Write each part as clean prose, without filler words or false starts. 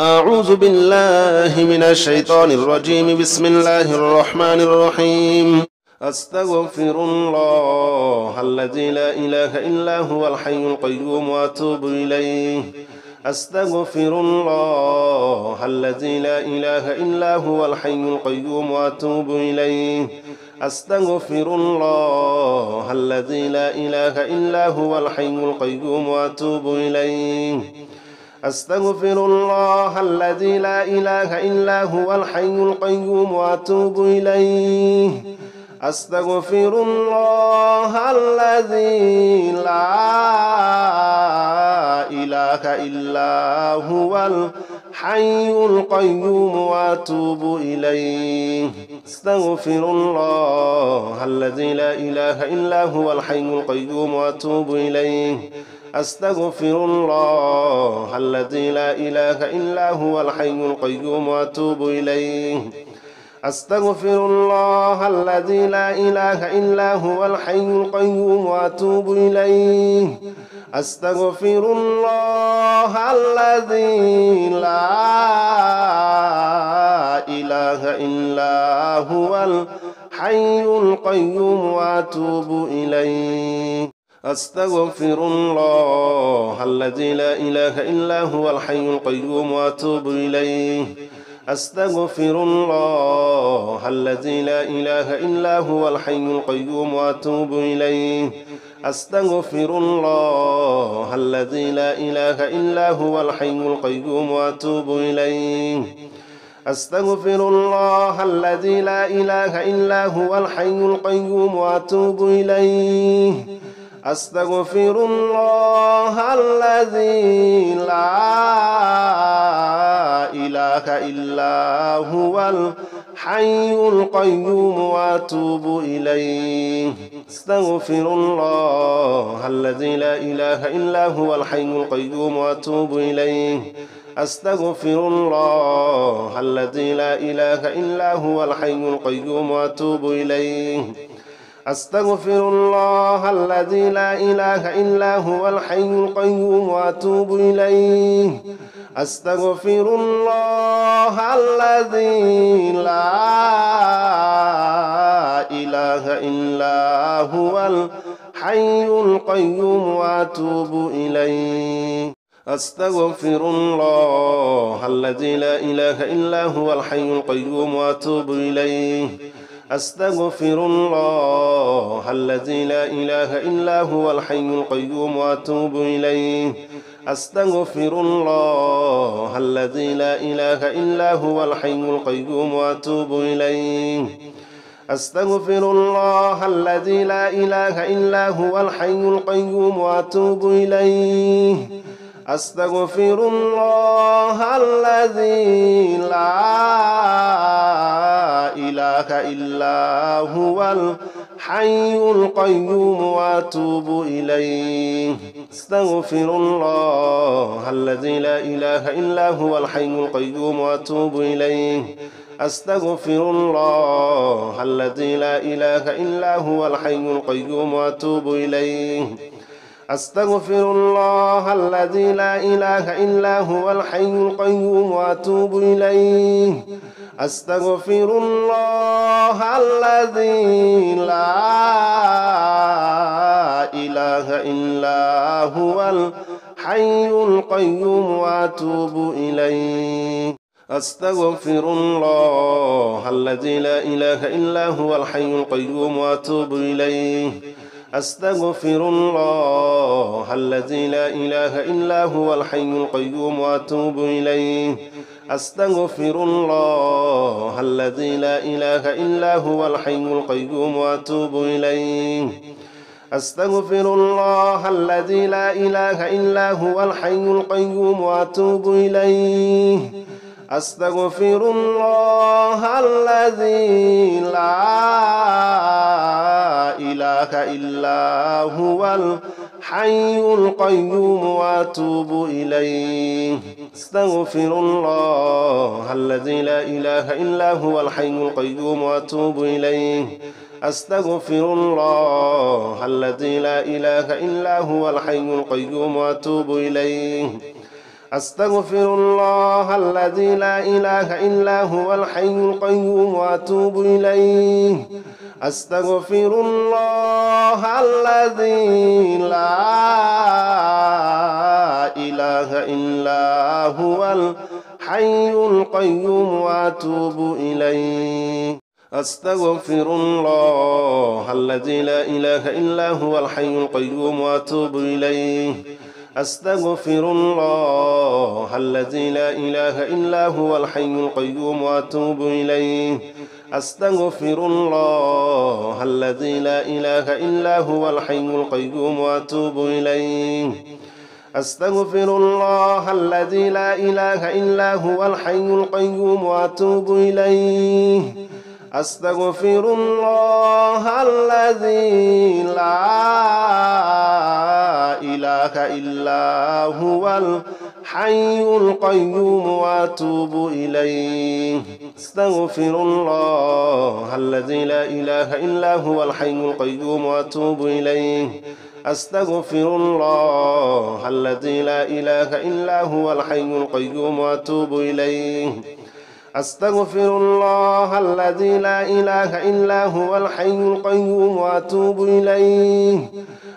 أعوذ بالله من الشيطان الرجيم. بسم الله الرحمن الرحيم. أستغفر الله الذي لا إله إلا هو الحي القيوم وأتوب إليه. أستغفر الله الذي لا إله إلا هو الحي القيوم وأتوب إليه. أستغفر الله الذي لا إله إلا هو الحي القيوم وأتوب إليه. أستغفر الله الذي لا إله إلا هو الحي القيوم وأتوب إليه. أستغفر الله الذي لا إله إلا هو الحي القيوم وأتوب إليه. أستغفر الله الذي لا إله إلا هو الحي القيوم وأتوب إليه. أستغفر الله الذي لا إله إلا هو الحي القيوم وأتوب إليه. أستغفر الله الذي لا إله إلا هو الحي القيوم وأتوب إليه. أستغفر الله الذي لا إله إلا هو الحي القيوم وأتوب إليه. أستغفر الله الذي لا إله إلا هو الحي القيوم وأتوب إليه. أستغفر الله الذي لا إله إلا هو الحي القيوم وأتوب إليه. أستغفر الله الذي لا إله إلا هو الحي القيوم وأتوب إليه. أستغفر الله الذي لا إله إلا هو الحي القيوم وأتوب إليه. أستغفر الله الذي لا إله إلا هو الحي القيوم وأتوب إليه. أستغفر الله الذي لا إله إلا هو الحي القيوم وأتوب إليه. أستغفر الله الذي لا إله إلا هو الحي القيوم وأتوب إليه. أستغفر الله الذي لا إله إلا هو الحي القيوم وأتوب إليه. أستغفر الله الذي لا إله إلا هو الحي القيوم وأتوب إليه. أستغفر الله الذي لا إله إلا هو الحي القيوم وأتوب إليه. أستغفر الله الذي لا إله إلا هو الحي القيوم وأتوب إليه. أستغفر الله الذي لا إله إلا هو الحي القيوم وأتوب إليه. أستغفر الله الذي لا إله إلا هو الحي القيوم وأتوب إليه. أستغفر الله الذي لا إله إلا هو الحي القيوم وأتوب إليه. أستغفر الله الذي لا إله إلا هو الحي القيوم وأتوب إليه. أستغفر الله الذي لا إله إلا هو الحي القيوم وأتوب إليه. أستغفر الله الذي لا إله إلا هو الحي القيوم وأتوب إليه. أستغفر الله الذي لا إله إلا هو الحي القيوم وأتوب إليه. أستغفر الله الذي لا إله إلا هو الحي القيوم وأتوب إليه. أستغفر الله الذي لا إله إلا هو الحي القيوم وأتوب إليه. أستغفر الله الذي لا إله إلا هو الحي القيوم وأتوب إليه. أستغفر الله الذي لا إله إلا هو الحي القيوم وأتوب إليه. أستغفر الله الذي لا إله إلا هو الحي القيوم وأتوب إليه. أستغفر الله الذي لا إله إلا هو الحي القيوم وأتوب إليه. أستغفر الله الذي لا إله إلا هو الحي القيوم وأتوب إليه. أستغفر الله الذي لا إله إلا هو الحي القيوم وأتوب إليه أستغفر الله الذي لا إله إلا هو الحي القيوم وأتوب إليه أستغفر الله الذي لا إله إلا هو الحي القيوم وأتوب إليه أستغفر الله الذي لا إله إلا هو الحي القيوم وأتوب إليه أستغفر الله الذي لا إله إلا هو الحي القيوم وأتوب إليه أستغفر الله الذي لا إله إلا هو الحي القيوم وأتوب إليه أستغفر الله الذي لا إله إلا هو الحي القيوم وأتوب إليه أستغفر الله الذي لا إله إلا هو الحي القيوم وأتوب إليه أستغفر الله الذي لا إله إلا هو الحي القيوم وأتوب إليه أستغفر الله الذي لا إله إلا هو الحي القيوم وأتوب إليه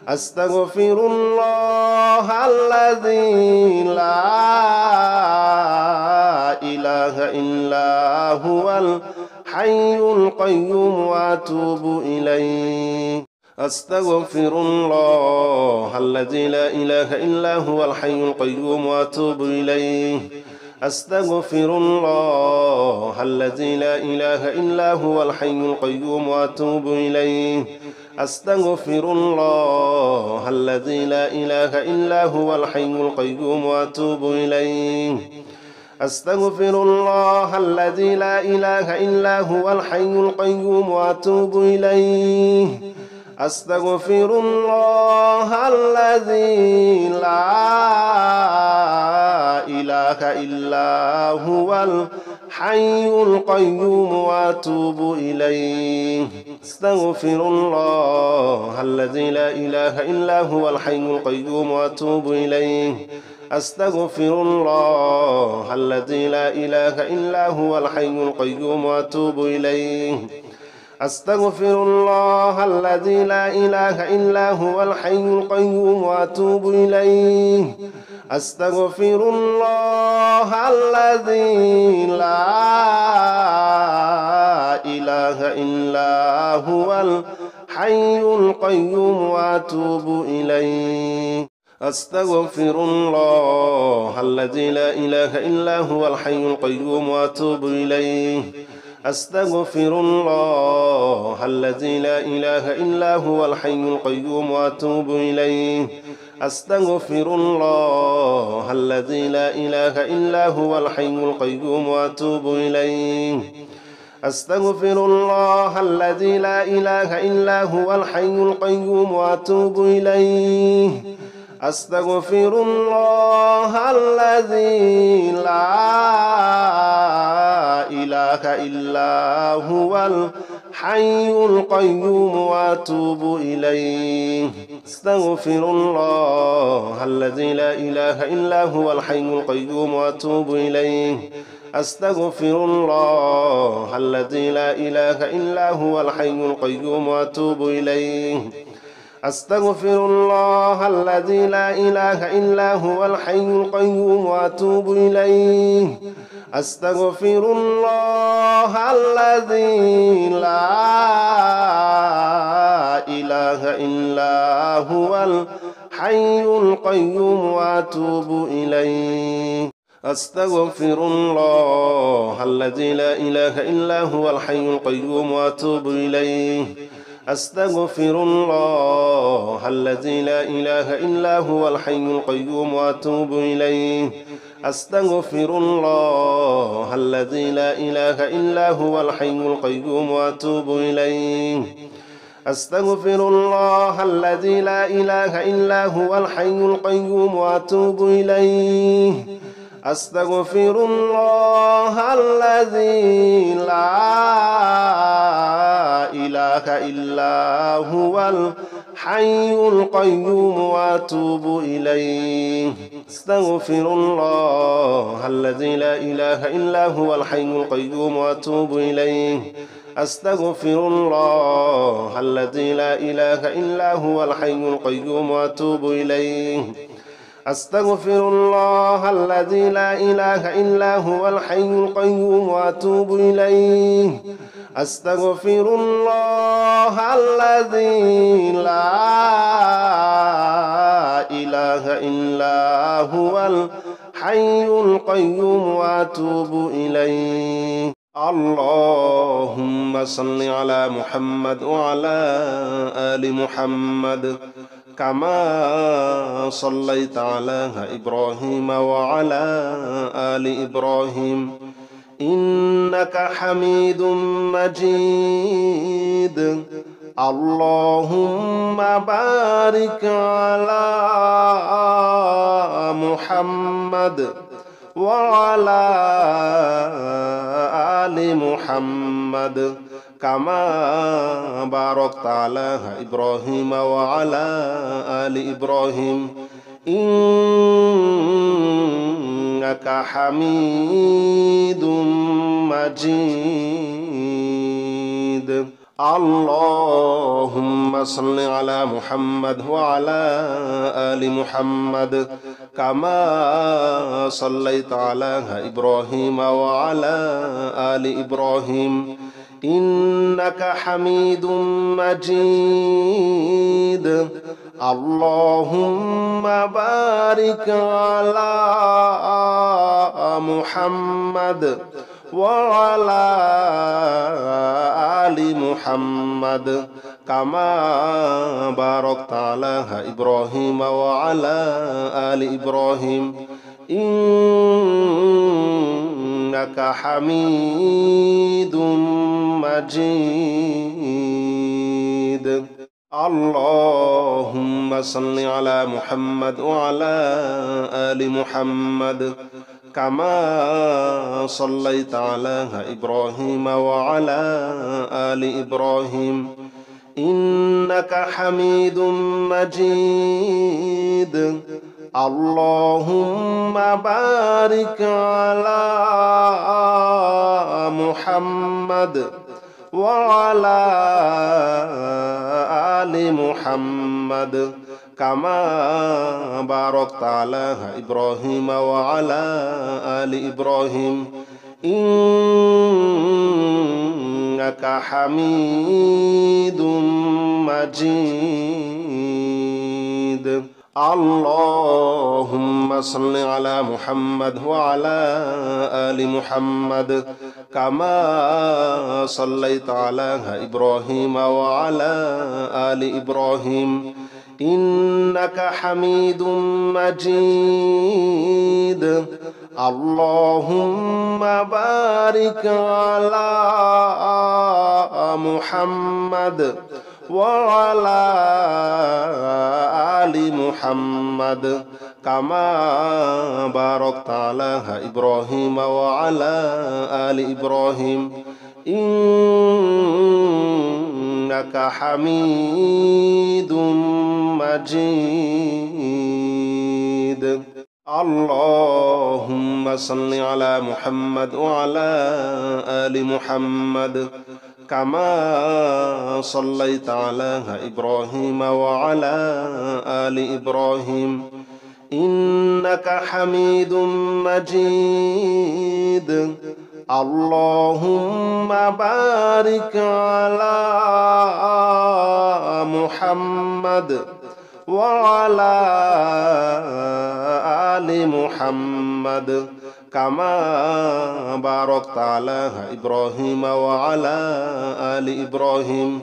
أستغفر الله الذي لا إله إلا هو الحي القيوم وأتوب إليه أستغفر الله الذي لا إله إلا هو الحي القيوم وأتوب إليه أستغفر الله الذي لا إله إلا هو الحي القيوم وأتوب إليه أستغفر الله الذي لا إله إلا هو الحي القيوم وأتوب إليه أستغفر الله الذي لا إله إلا هو الحي القيوم وأتوب إليه أستغفر الله الذي لا إله إلا هو الحي القيوم وأتوب إليه أستغفر الله الذي لا إله إلا هو الحي القيوم وأتوب إليه أستغفر الله الذي لا إله إلا هو الحي القيوم وأتوب إليه أستغفر الله الذي لا إله إلا هو الحي القيوم وأتوب إليه أستغفر الله الذي لا إله إلا هو الحي القيوم وأتوب إليه أستغفر الله الذي لا إله إلا هو الحي القيوم وأتوب إليه أستغفر الله الذي لا إله إلا هو الحي القيوم وأتوب إليه أستغفر الله الذي لا إله إلا هو الحي القيوم وأتوب إليه أستغفر الله الذي لا إله إلا هو الحي القيوم وأتوب إليه أستغفر الله الذي لا إله إلا هو الحي القيوم وأتوب إليه أستغفر الله الذي لا إله إلا هو الحي القيوم وأتوب إليه أستغفر الله الذي لا إله إلا هو الحي القيوم وأتوب إليه أستغفر الله الذي لا إله إلا هو الحي القيوم وأتوب إليه أستغفر الله الذي لا إله إلا هو الحي القيوم وأتوب إليه أستغفر الله الذي لا إله إلا هو الحي القيوم وأتوب إليه أستغفر الله الذي لا إله إلا هو الحي القيوم وأتوب إليه أستغفر الله الذي لا إله إلا هو الحي القيوم وأتوب إليه أستغفر الله الذي لا إله إلا هو الحي القيوم وأتوب إليه أستغفر الله الذي لا إله إلا هو الحي القيوم وأتوب إليه أستغفر الله الذي لا إله إلا هو الحي القيوم وأتوب إليه أستغفر الله الذي لا إله إلا هو الحي القيوم وأتوب إليه أستغفر الله الذي لا إله إلا هو الحي القيوم وأتوب إليه أستغفر الله الذي لا إله إلا هو الحي القيوم وأتوب إليه اللهم صل على محمد وعلى آل محمد كما صليت على إبراهيم وعلى آل إبراهيم إنك حميد مجيد اللهم بارك على محمد وعلى آل محمد كما باركت على إبراهيم وعلى آل إبراهيم إنك حميد مجيد اللهم صل على محمد وعلى آل محمد كما صليت على إبراهيم وعلى آل إبراهيم إنك حميد مجيد اللهم بارك على محمد وعلى آل محمد كما باركت على إبراهيم وعلى آل إبراهيم إنك حميد مجيد اللهم صل على محمد وعلى آل محمد كما صليت على إبراهيم وعلى آل إبراهيم إنك حميد مجيد اللهم بارك على محمد وعلى آل محمد كما باركت على إبراهيم وعلى آل إبراهيم إنك حميد مجيد اللهم صل على محمد وعلى آل محمد كما صليت على إبراهيم وعلى آل إبراهيم إنك حميد مجيد اللهم بارك على محمد وعلى آل محمد كما باركت على إبراهيم وعلى آل إبراهيم إنك حميد مجيد اللهم صل على محمد وعلى آل محمد كما صليت على إبراهيم وعلى آل إبراهيم إنك حميد مجيد اللهم بارك على محمد وعلى آل محمد كما باركت على إبراهيم وعلى آل إبراهيم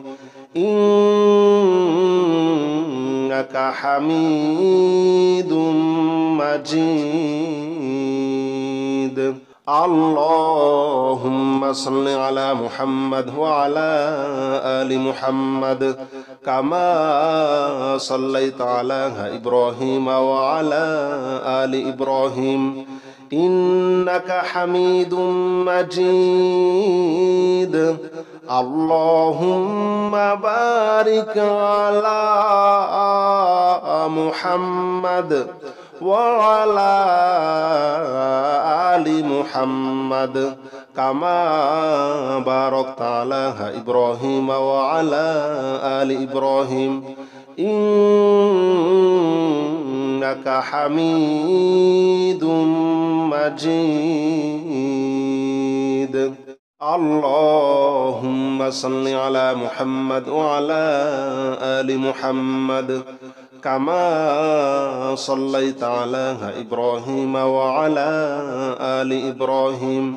إنك حميد مجيد اللهم صل على محمد وعلى آل محمد كما صليت على إبراهيم وعلى آل إبراهيم إنك حميد مجيد اللهم بارك على محمد وعلى آل محمد كما باركت على إبراهيم وعلى آل إبراهيم إنك حميد مجيد. اللهم صل على محمد وعلى آل محمد كما صليت على إبراهيم وعلى آل إبراهيم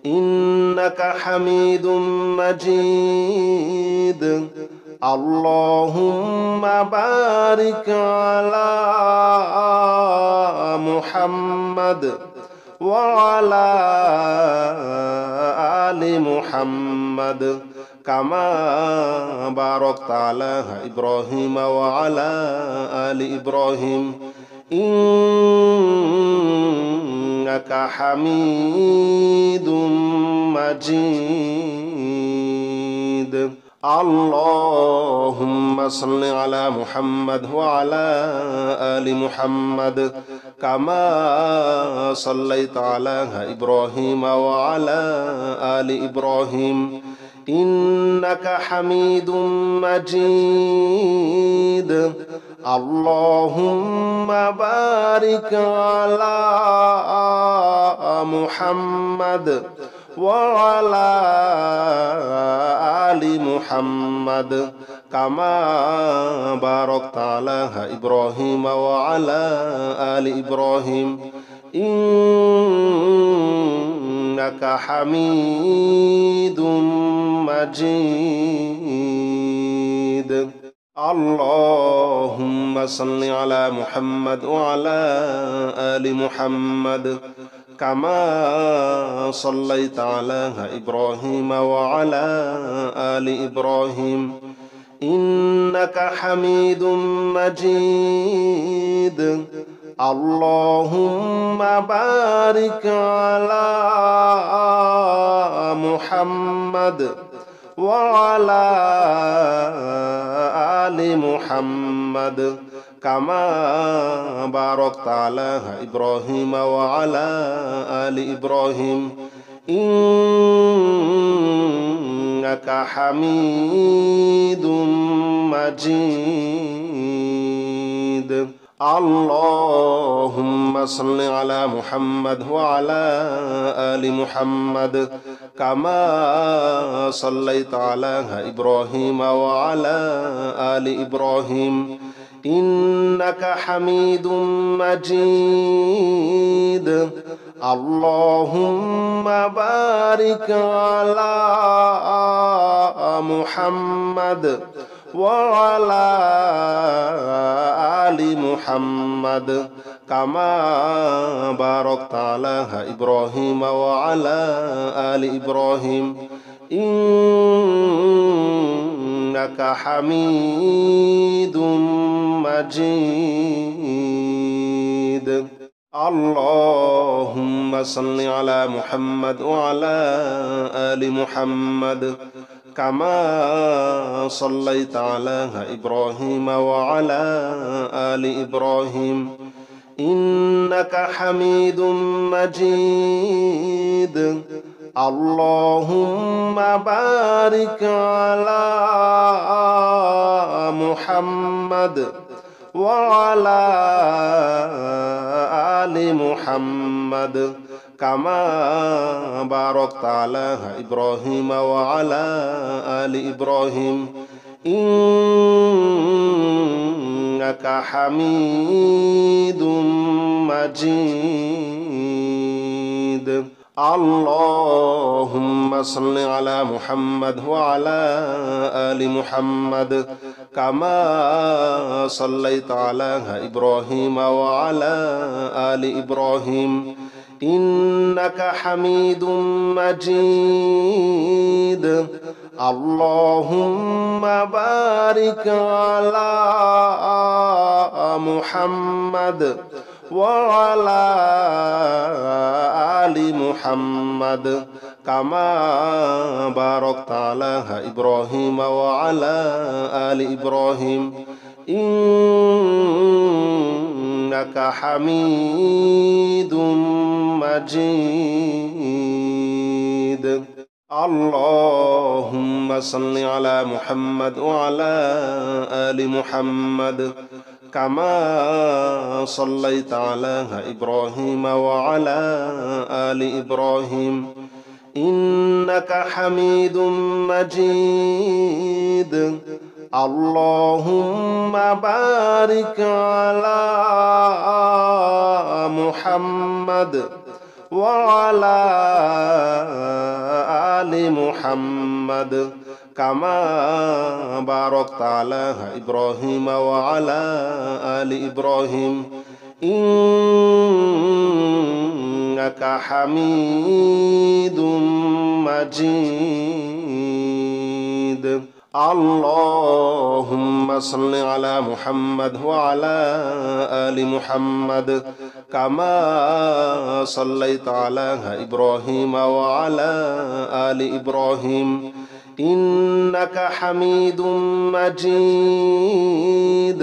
إنك حميد مجيد. اللهم بارك على محمد وعلى آل محمد كما باركت على إبراهيم وعلى آل إبراهيم إنك حميد مجيد. اللهم صل على محمد وعلى آل محمد كما صليت على إبراهيم وعلى آل إبراهيم إنك حميد مجيد. اللهم بارك على محمد وعلى آل محمد كما باركت على إبراهيم وعلى آل إبراهيم إنك حميد مجيد. اللهم صل على محمد وعلى آل محمد كما صليت على إبراهيم وعلى آل إبراهيم إنك حميد مجيد. اللهم بارك على محمد وعلى آل محمد كما باركت على إبراهيم وعلى آل إبراهيم إنك حميد مجيد. اللهم صل على محمد وعلى آل محمد كما صليت على إبراهيم وعلى آل إبراهيم إنك حميد مجيد. اللهم بارك على محمد وعلى آل محمد كما باركت على إبراهيم وعلى آل إبراهيم إنك حميد مجيد. اللهم صل على محمد وعلى آل محمد كما صليت على إبراهيم وعلى آل إبراهيم إنك حميد مجيد. اللهم بارك على محمد وعلى آل محمد كما باركت على إبراهيم وعلى آل إبراهيم إنك حميد مجيد. اللهم صل على محمد وعلى آل محمد كما صليت على إبراهيم وعلى آل إبراهيم إنك حميد مجيد. اللهم بارك على محمد وعلى آل محمد كما باركت على إبراهيم وعلى آل إبراهيم إنك حميد مجيد. اللهم صل على محمد وعلى آل محمد كما صليت على إبراهيم وعلى آل إبراهيم إنك حميد مجيد. اللهم بارك على محمد وعلى آل محمد كما باركت على إبراهيم وعلى آل إبراهيم إنك حميد مجيد. اللهم صل على محمد وعلى آل محمد كما صليت على إبراهيم وعلى آل إبراهيم إنك حميد مجيد.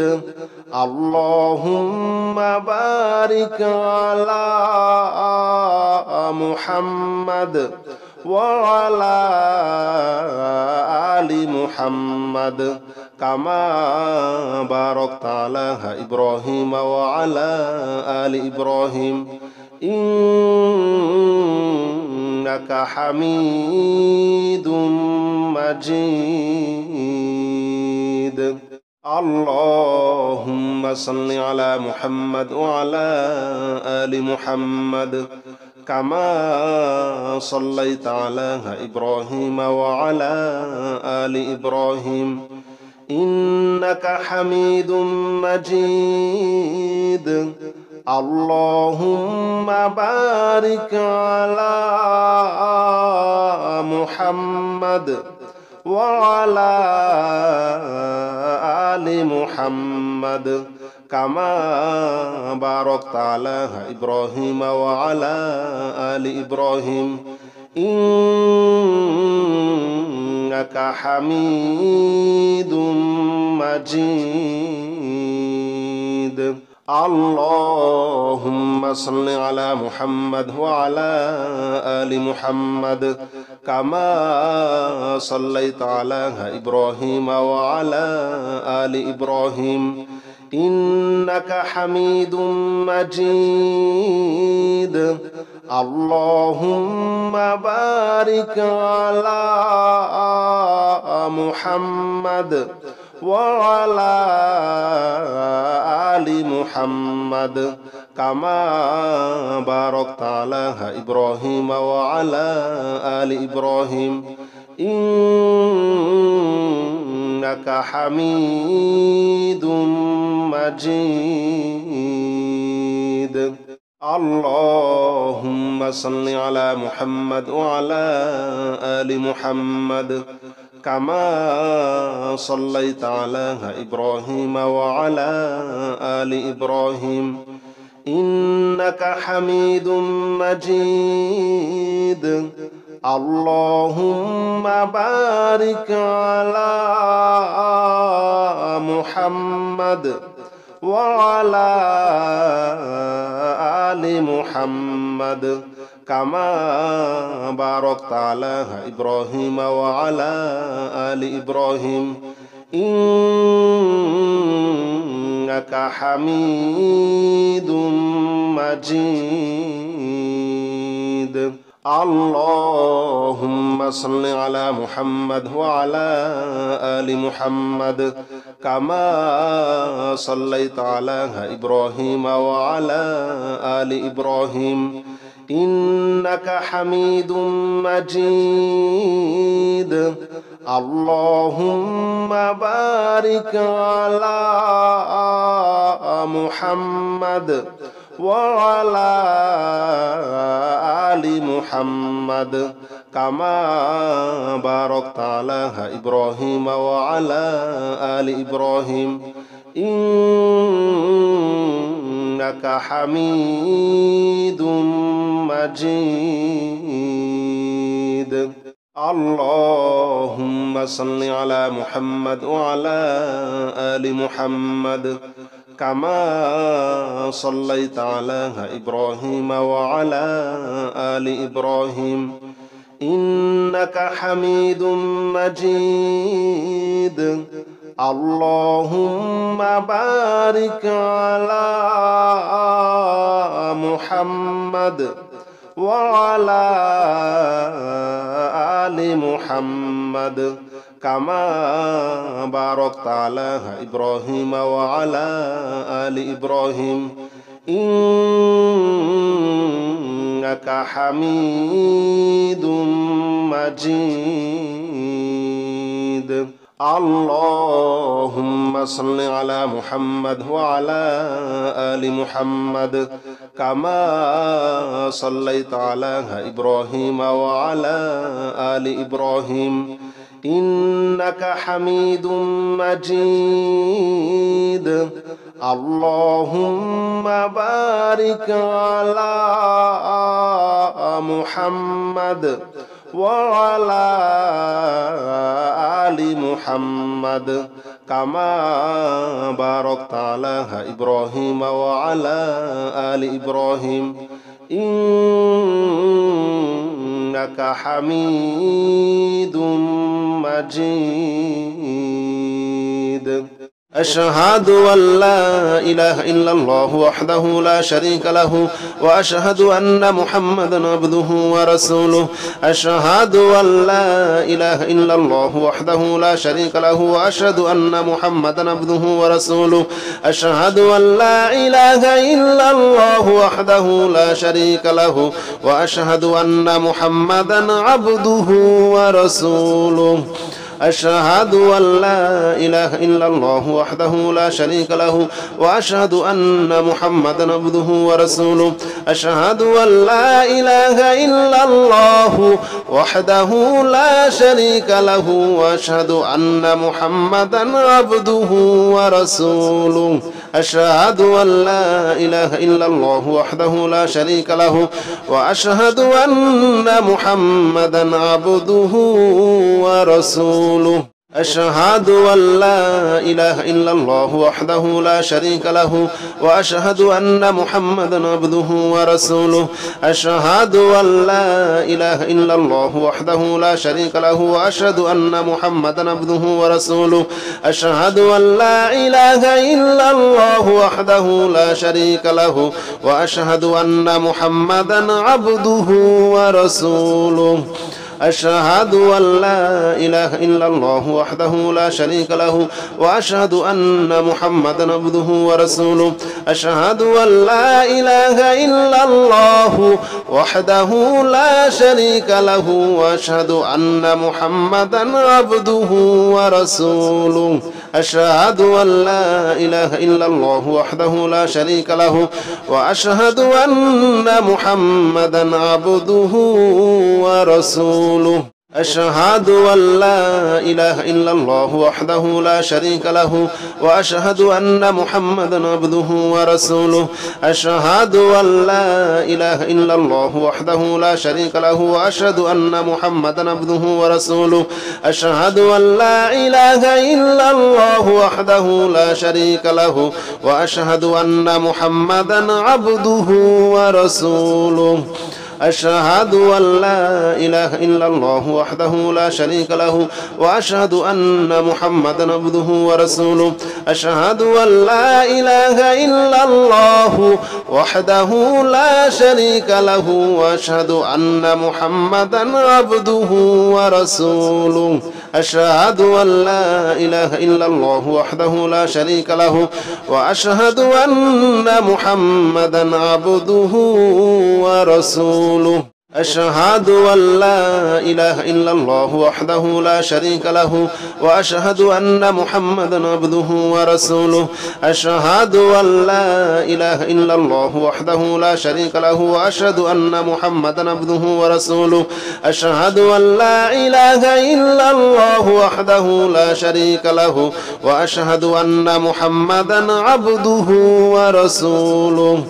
اللهم بارك على محمد وعلى آل محمد كما باركت على إبراهيم وعلى آل إبراهيم إنك حميد مجيد. اللهم صل على محمد وعلى آل محمد كما صليت على إبراهيم وعلى آل إبراهيم إنك حميد مجيد. اللهم بارك على محمد وعلى آل محمد كما باركت على إبراهيم وعلى آل إبراهيم إنك حميد مجيد. اللهم صل على محمد وعلى آل محمد كما صليت على إبراهيم وعلى آل إبراهيم إنك حميد مجيد. اللهم بارك على محمد وعلى آل محمد كما باركت على إبراهيم وعلى آل إبراهيم إنك حميد مجيد. اللهم صل على محمد وعلى آل محمد كما صليت على إبراهيم وعلى آل إبراهيم إنك حميد مجيد. اللهم بارك على محمد وعلى آل محمد كما باركت على إبراهيم وعلى آل إبراهيم إنك حميد مجيد. اللهم صل على محمد وعلى آل محمد كما صليت على إبراهيم وعلى آل إبراهيم إنك حميد مجيد. اللهم بارك على محمد وعلى آل محمد كما باركت على إبراهيم وعلى آل إبراهيم إنك حميد مجيد. اللهم صل على محمد وعلى آل محمد كما صليت على إبراهيم وعلى آل إبراهيم إنك حميد مجيد. اللهم بارك على محمد وعلى آل محمد كما باركت على إبراهيم وعلى آل إبراهيم إنك حميد مجيد. اللهم صل على محمد وعلى آل محمد كما صليت على إبراهيم وعلى آل إبراهيم إنك حميد مجيد. اللهم بارك على محمد وعلى آل محمد كما باركت على إبراهيم وعلى آل إبراهيم إنك حميد مجيد. أشهد أن لا إله إلا الله وحده لا شريك له وأشهد أن محمدا عبده ورسوله. أشهد أن لا إله إلا الله وحده لا شريك له وأشهد أن محمدا عبده ورسوله. أشهد أن لا إله إلا الله وحده لا شريك له وأشهد أن محمدا عبده ورسوله. أشهد أن لا إله إلا الله وحده لا شريك له وأشهد أن محمدا عبده ورسوله. أشهد أن لا إله إلا الله وحده لا شريك له وأشهد أن محمدا عبده ورسوله. أشهد أن لا إله إلا الله وحده لا شريك له وأشهد أن محمدا عبده ورسوله. أشهد أن لا إله إلا الله وحده لا شريك له وأشهد أن محمدا عبده ورسوله. أشهد أن لا إله إلا الله وحده لا شريك له وأشهد أن محمدا عبده ورسوله. أشهد أن لا إله إلا الله وحده لا شريك له وأشهد أن محمدا عبده ورسوله. أشهد أن لا إله إلا الله وحده لا شريك له وأشهد أن محمدا عبده ورسوله. أشهد أن لا إله إلا الله وحده لا شريك له وأشهد أن محمدا عبده ورسوله. أشهد أن لا إله إلا الله وحده لا شريك له وأشهد أن محمدا عبده ورسوله. أشهد أن لا إله إلا الله وحده لا شريك له وأشهد أن محمدا عبده ورسوله. أشهد أن لا إله إلا الله وحده لا شريك له وأشهد أن محمدا عبده ورسوله. أشهد أن لا إله إلا الله وحده لا شريك له وأشهد أن محمدا عبده ورسوله. أشهد أن لا إله إلا الله وحده لا شريك له وأشهد أن محمدا عبده ورسوله. أشهد أن لا إله إلا الله وحده لا شريك له وأشهد أن محمدا عبده ورسوله. أشهد أن لا إله إلا الله وحده لا شريك له وأشهد أن محمدا عبده ورسوله. أشهد أن لا إله إلا الله وحده لا شريك له وأشهد أن محمدا عبده ورسوله. أشهد أن لا إله إلا الله وحده لا شريك له وأشهد أن محمدا عبده ورسوله. أشهد أن لا إله إلا الله وحده لا شريك له وأشهد أن محمدا عبده ورسوله.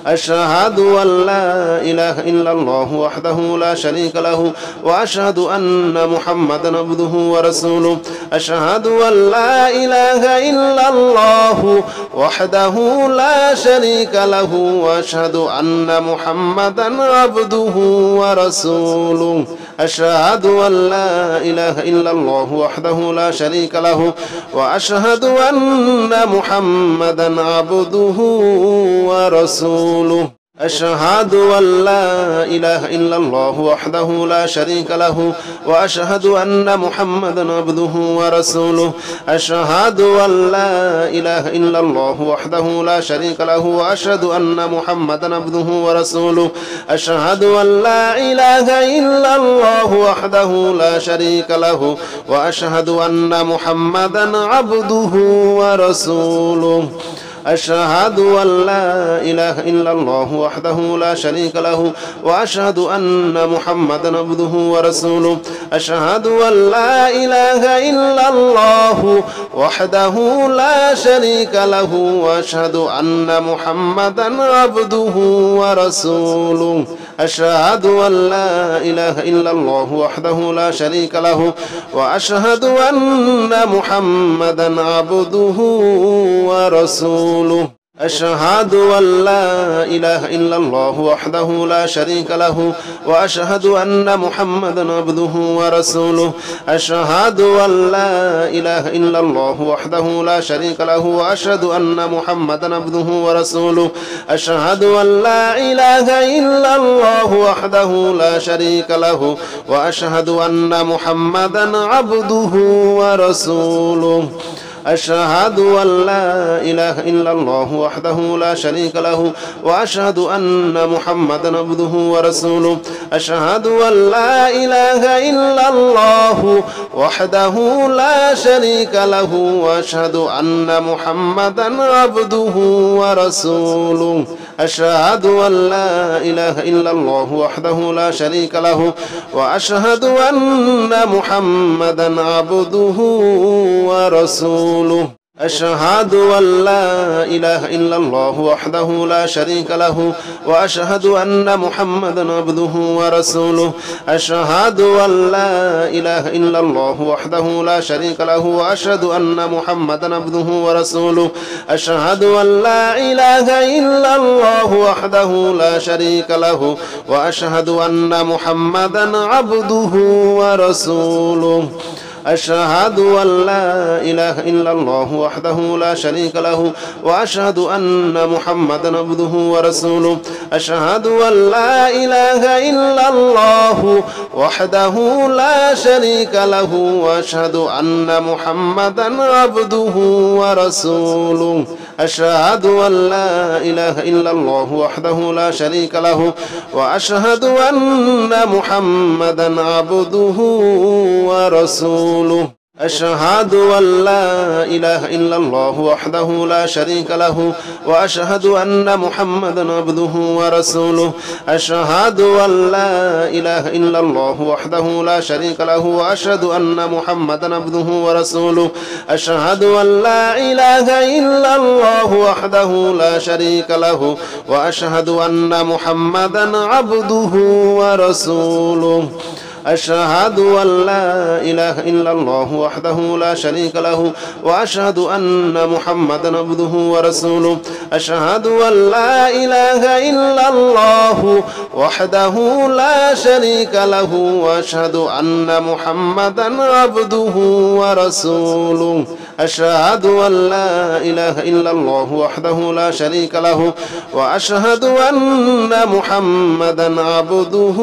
أشهد أن لا إله إلا الله وحده لا شريك له وأشهد أن محمدا عبده ورسوله أشهد أن لا إله إلا الله وحده لا شريك له وأشهد أن محمدا عبده ورسوله أشهد أن لا إله إلا الله وحده لا شريك له وأشهد أن محمدا عبده ورسوله أشهد أن لا إله إلا الله وحده لا شريك له وأشهد أن محمدا عبده ورسوله أشهد أن لا إله إلا الله وحده لا شريك له وأشهد أن محمدا عبده ورسوله أشهد أن لا إله إلا الله وحده لا شريك له وأشهد أن محمدا عبده ورسوله أشهد أن لا إله إلا الله وحده لا شريك له وأشهد أن محمدا عبده ورسوله أشهد أن لا إله إلا الله وحده لا شريك له وأشهد أن محمدا عبده ورسوله أشهد أن لا إله إلا الله وحده لا شريك له وأشهد أن محمدا عبده ورسوله أشهد أن لا إله إلا الله وحده لا شريك له وأشهد أن محمدا عبده ورسوله أشهد أن لا إله إلا الله وحده لا شريك له وأشهد أن محمدا عبده ورسوله أشهد أن لا إله إلا الله وحده لا شريك له وأشهد أن محمدا عبده ورسوله أشهد أن لا إله إلا الله وحده لا شريك له وأشهد أن محمدا عبده ورسوله أشهد أن لا إله إلا الله وحده لا شريك له وأشهد أن محمدا عبده ورسوله أشهد أن لا إله إلا الله وحده لا شريك له وأشهد أن محمدا عبده ورسوله أشهد أن لا إله إلا الله وحده لا شريك له وأشهد أن محمدا عبده ورسوله أشهد أن لا إله إلا الله وحده لا شريك له وأشهد أن محمدا عبده ورسوله أشهد أن لا إله إلا الله وحده لا شريك له وأشهد أن محمدا عبده ورسوله أشهد أن لا إله إلا الله وحده لا شريك له وأشهد أن محمدا عبده ورسوله أشهد أن لا إله إلا الله وحده لا شريك له وأشهد أن محمدا عبده ورسوله أشهد أن لا إله إلا الله وحده لا شريك له وأشهد أن محمدا عبده ورسوله أشهد أن لا إله إلا الله وحده لا شريك له وأشهد أن محمدا عبده ورسوله أشهد أن لا إله إلا الله وحده لا شريك له وأشهد أن محمدا عبده ورسوله أشهد أن لا إله إلا الله وحده لا شريك له وأشهد أن محمدا عبده ورسوله أشهد أن لا إله إلا الله وحده لا شريك له وأشهد أن محمدا عبده ورسوله أشهد أن لا إله إلا الله وحده لا شريك له وأشهد أن محمدا عبده ورسوله أشهد أن لا إله إلا الله وحده لا شريك له وأشهد أن محمدا عبده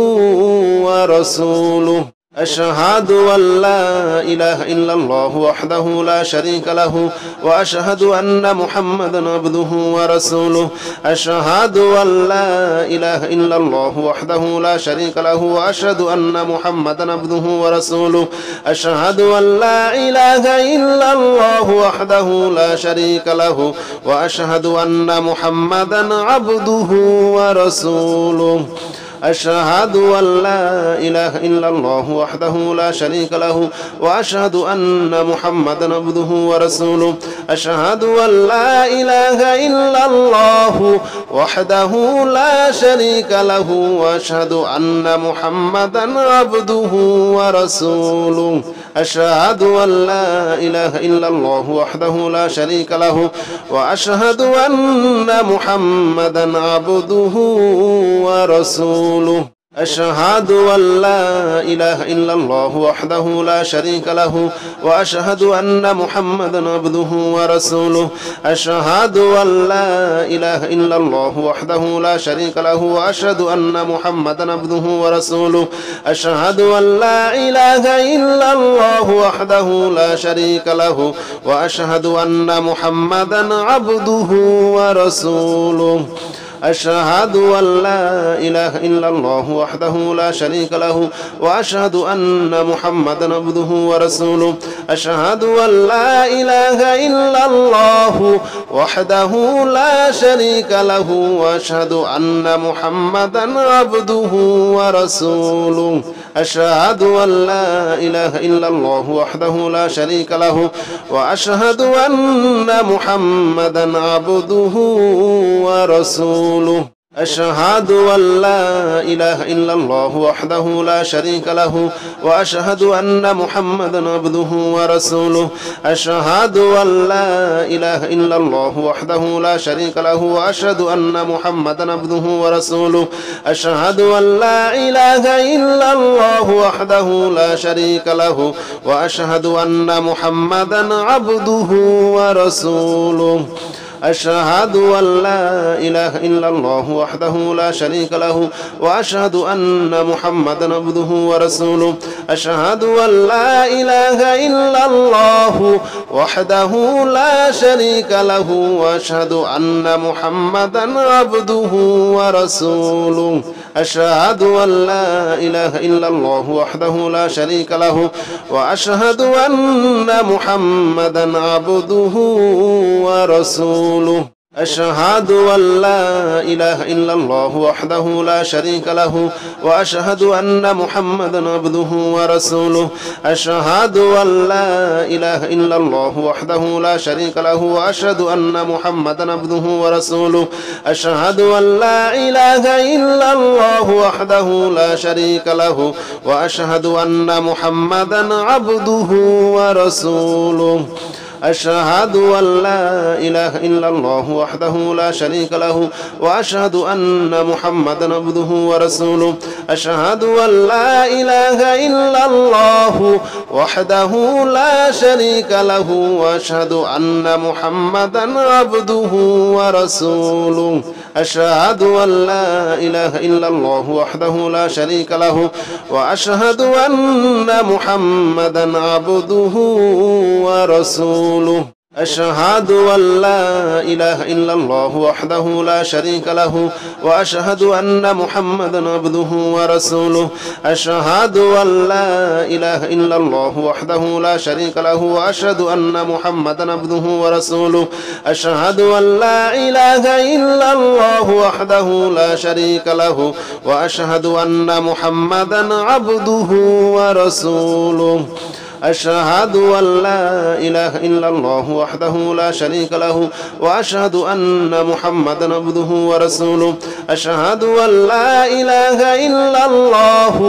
ورسوله أشهد أن لا إله إلا الله وحده لا شريك له وأشهد أن محمدا عبده ورسوله أشهد أن لا إله إلا الله وحده لا شريك له وأشهد أن محمدا عبده ورسوله أشهد أن لا إله إلا الله وحده لا شريك له وأشهد أن محمدا عبده ورسوله أشهد أن لا إله إلا الله وحده لا شريك له وأشهد أن محمدا عبده ورسوله أشهد أن لا إله إلا الله وحده لا شريك له وأشهد أن محمدا عبده ورسوله أشهد أن لا إله إلا الله وحده لا شريك له وأشهد أن محمدا عبده ورسوله أشهد أن لا إله إلا الله وحده لا شريك له وأشهد أن محمدا عبده ورسوله أشهد أن لا إله إلا الله وحده لا شريك له وأشهد أن محمدا عبده ورسوله أشهد أن لا إله إلا الله وحده لا شريك له وأشهد أن محمدا عبده ورسوله أشهد أن لا إله إلا الله وحده لا شريك له وأشهد أن محمدا عبده ورسوله أشهد أن لا إله إلا الله وحده لا شريك له وأشهد أن محمدا عبده ورسوله أشهد أن لا إله إلا الله وحده لا شريك له وأشهد أن محمدا عبده ورسوله أشهد أن لا إله إلا الله وحده لا شريك له وأشهد أن محمدا عبده ورسوله أشهد أن لا إله إلا الله وحده لا شريك له وأشهد أن محمدا عبده ورسوله أشهد أن لا إله إلا الله وحده لا شريك له وأشهد أن محمدا عبده ورسوله أشهد أن لا إله إلا الله وحده لا شريك له وأشهد أن محمدا عبده ورسوله أشهد أن لا إله إلا الله وحده لا شريك له وأشهد أن محمدا عبده ورسوله أشهد أن لا إله إلا الله وحده لا شريك له وأشهد أن محمدا عبده ورسوله أشهد أن لا إله إلا الله وحده لا شريك له وأشهد أن محمدا عبده ورسوله أشهد أن لا إله إلا الله وحده لا شريك له وأشهد أن محمدا عبده ورسوله أشهد أن لا إله إلا الله وحده لا شريك له وأشهد أن محمدا عبده ورسوله أشهد أن لا إله إلا الله وحده لا شريك له وأشهد أن محمدا عبده ورسوله أشهد أن لا إله إلا الله وحده لا شريك له وأشهد أن محمدا عبده ورسوله أشهد أن لا إله إلا الله وحده لا شريك له وأشهد أن محمدا عبده ورسوله أشهد أن لا إله إلا الله وحده لا شريك له وأشهد أن محمدا عبده ورسوله أشهد أن لا إله إلا الله وحده لا شريك له وأشهد أن محمدا عبده ورسوله أشهد أن لا إله إلا الله وحده لا شريك له وأشهد أن محمدا عبده ورسوله أشهد أن لا إله إلا الله وحده لا شريك له وأشهد أن محمدا عبده ورسوله أشهد أن لا إله إلا الله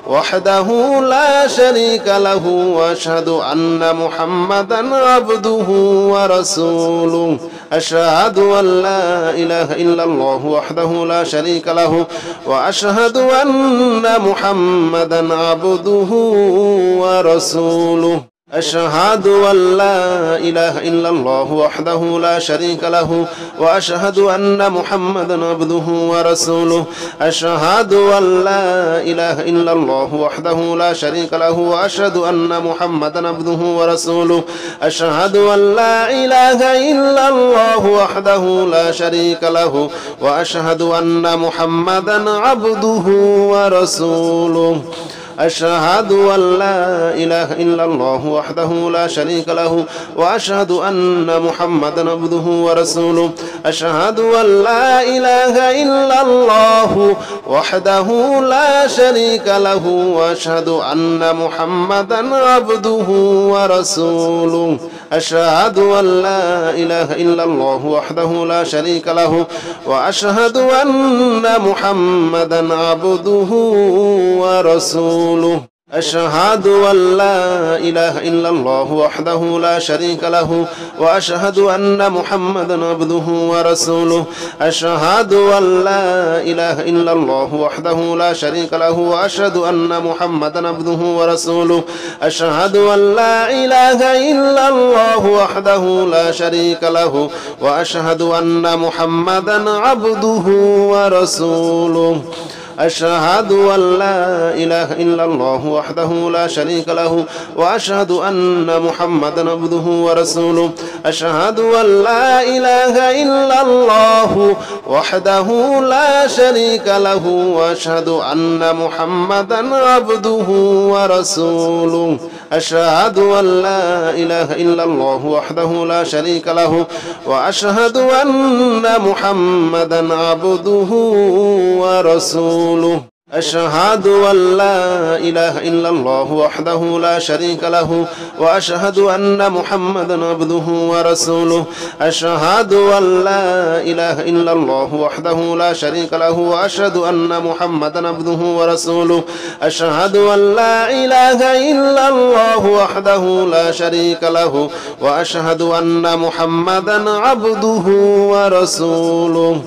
وحده لا شريك له وأشهد أن محمدا عبده ورسوله أشهد أن لا إله إلا الله وحده لا شريك له وأشهد أن محمدا عبده ورسوله أشهد أن لا إله إلا الله وحده لا شريك له وأشهد أن محمدا عبده ورسوله أشهد أن لا إله إلا الله وحده لا شريك له وأشهد أن محمدا عبده ورسوله أشهد أن لا إله إلا الله وحده لا شريك له وأشهد أن محمدا عبده ورسوله أشهد أن لا إله إلا الله وحده لا شريك له وأشهد أن محمدا عبده ورسوله أشهد أن لا إله إلا الله وحده لا شريك له وأشهد أن محمدا عبده ورسوله أشهد أن لا إله إلا الله وحده لا شريك له وأشهد أن محمدا عبده ورسوله أشهد أن لا إله إلا الله وحده لا شريك له وأشهد أن محمدا عبده ورسوله أشهد أن لا إله إلا الله وحده لا شريك له وأشهد أن محمدا عبده ورسوله أشهد أن لا إله إلا الله وحده لا شريك له وأشهد أن محمدا عبده ورسوله أشهد أن لا إله إلا الله وحده لا شريك له وأشهد أن محمدا عبده ورسوله أشهد أن لا إله إلا الله وحده لا شريك له وأشهد أن محمدا عبده ورسوله أشهد أن لا إله إلا الله وحده لا شريك له وأشهد أن محمدا عبده ورسوله أشهد أن لا إله إلا الله وحده لا شريك له وأشهد أن محمدا عبده ورسوله أشهد أن لا إله إلا الله وحده لا شريك له وأشهد أن محمدا عبده ورسوله أشهد أن لا إله إلا الله وحده لا شريك له وأشهد أن محمدا عبده ورسوله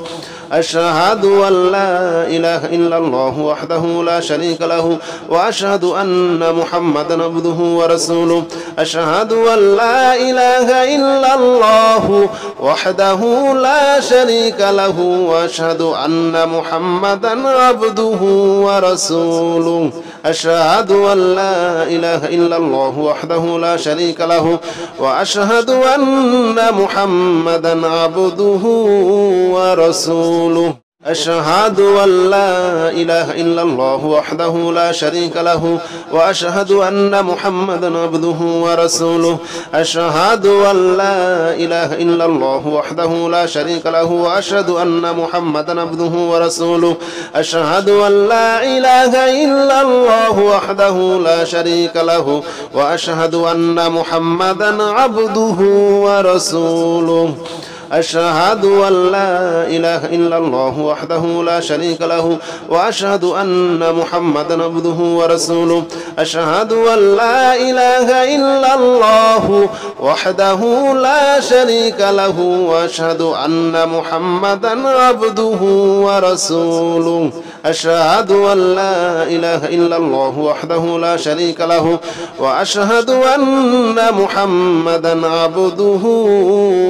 أشهد أن لا إله إلا الله وحده لا شريك له وأشهد أن محمدا عبده ورسوله أشهد أن لا إله إلا الله وحده لا شريك له وأشهد أن محمدا عبده ورسوله أشهد أن لا إله إلا الله وحده لا شريك له وأشهد أن محمدا عبده ورسوله أشهد أن لا إله إلا الله وحده لا شريك له وأشهد أن محمدا عبده ورسوله أشهد أن لا إله إلا الله وحده لا شريك له وأشهد أن محمدا عبده ورسوله أشهد أن لا إله إلا الله وحده لا شريك له وأشهد أن محمدا عبده ورسوله أشهد أن لا إله إلا الله وحده لا شريك له وأشهد أن محمدا عبده ورسوله أشهد أن لا إله إلا الله وحده لا شريك له وأشهد أن محمدا عبده ورسوله أشهد أن لا إله إلا الله وحده لا شريك له وأشهد أن محمدا عبده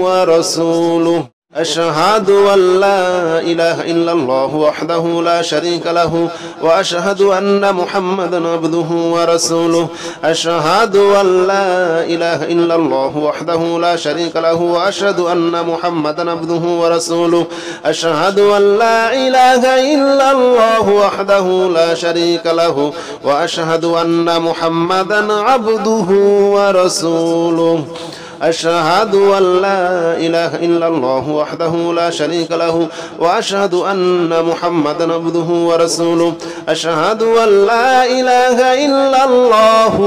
ورسوله أشهد أن لا إله إلا الله وحده لا شريك له وأشهد أن محمدا عبده ورسوله أشهد أن لا إله إلا الله وحده لا شريك له وأشهد أن محمدا عبده ورسوله أشهد أن لا إله إلا الله وحده لا شريك له وأشهد أن محمدا عبده ورسوله أشهد أن لا إله إلا الله وحده لا شريك له وأشهد أن محمدا عبده ورسوله أشهد أن لا إله إلا الله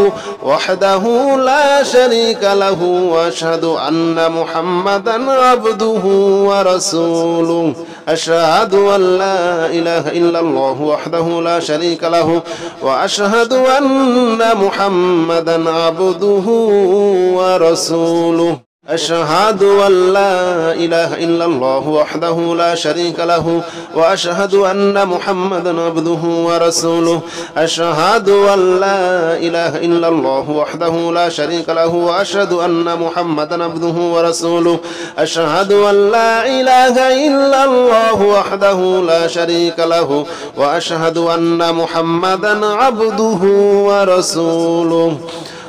وحده لا شريك له وأشهد أن محمدا عبده ورسوله أشهد أن لا إله إلا الله وحده لا شريك له وأشهد أن محمدا عبده ورسوله أشهد أن لا إله إلا الله وحده لا شريك له وأشهد أن محمدا عبده ورسوله أشهد أن لا إله إلا الله وحده لا شريك له وأشهد أن محمدا عبده ورسوله أشهد أن لا إله إلا الله وحده لا شريك له وأشهد أن محمدا عبده ورسوله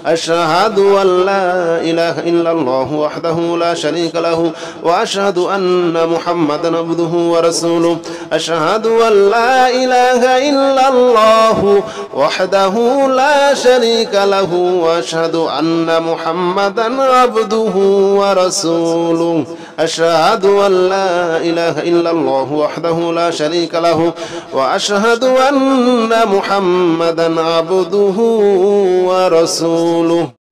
أشهد أن لا إله إلا الله وحده لا شريك له وأشهد أن محمدا عبده ورسوله أشهد أن لا إله إلا الله وحده لا شريك له وأشهد أن محمدا عبده ورسوله أشهد أن لا إله إلا الله وحده لا شريك له وأشهد أن محمدا عبده ورسوله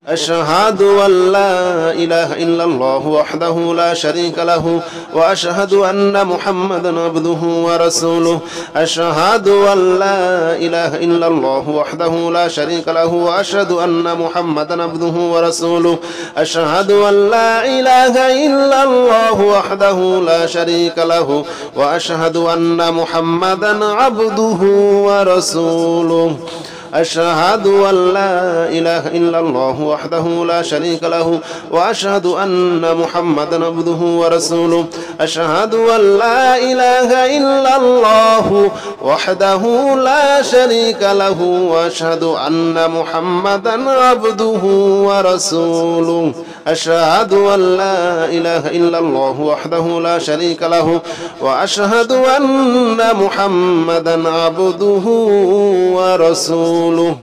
أشهد أن لا إله إلا الله وحده لا شريك له وأشهد أن محمدا عبده ورسوله أشهد أن لا إله إلا الله وحده لا شريك له وأشهد أن محمدا عبده ورسوله أشهد أن لا إله إلا الله وحده لا شريك له وأشهد أن محمدا عبده ورسوله أشهد أن لا إله إلا الله وحده لا شريك له وأشهد أن محمدا عبده ورسوله أشهد أن لا إله إلا الله وحده لا شريك له وأشهد أن محمدا عبده ورسوله أشهد أن لا إله إلا الله وحده لا شريك له وأشهد أن محمدا عبده ورسوله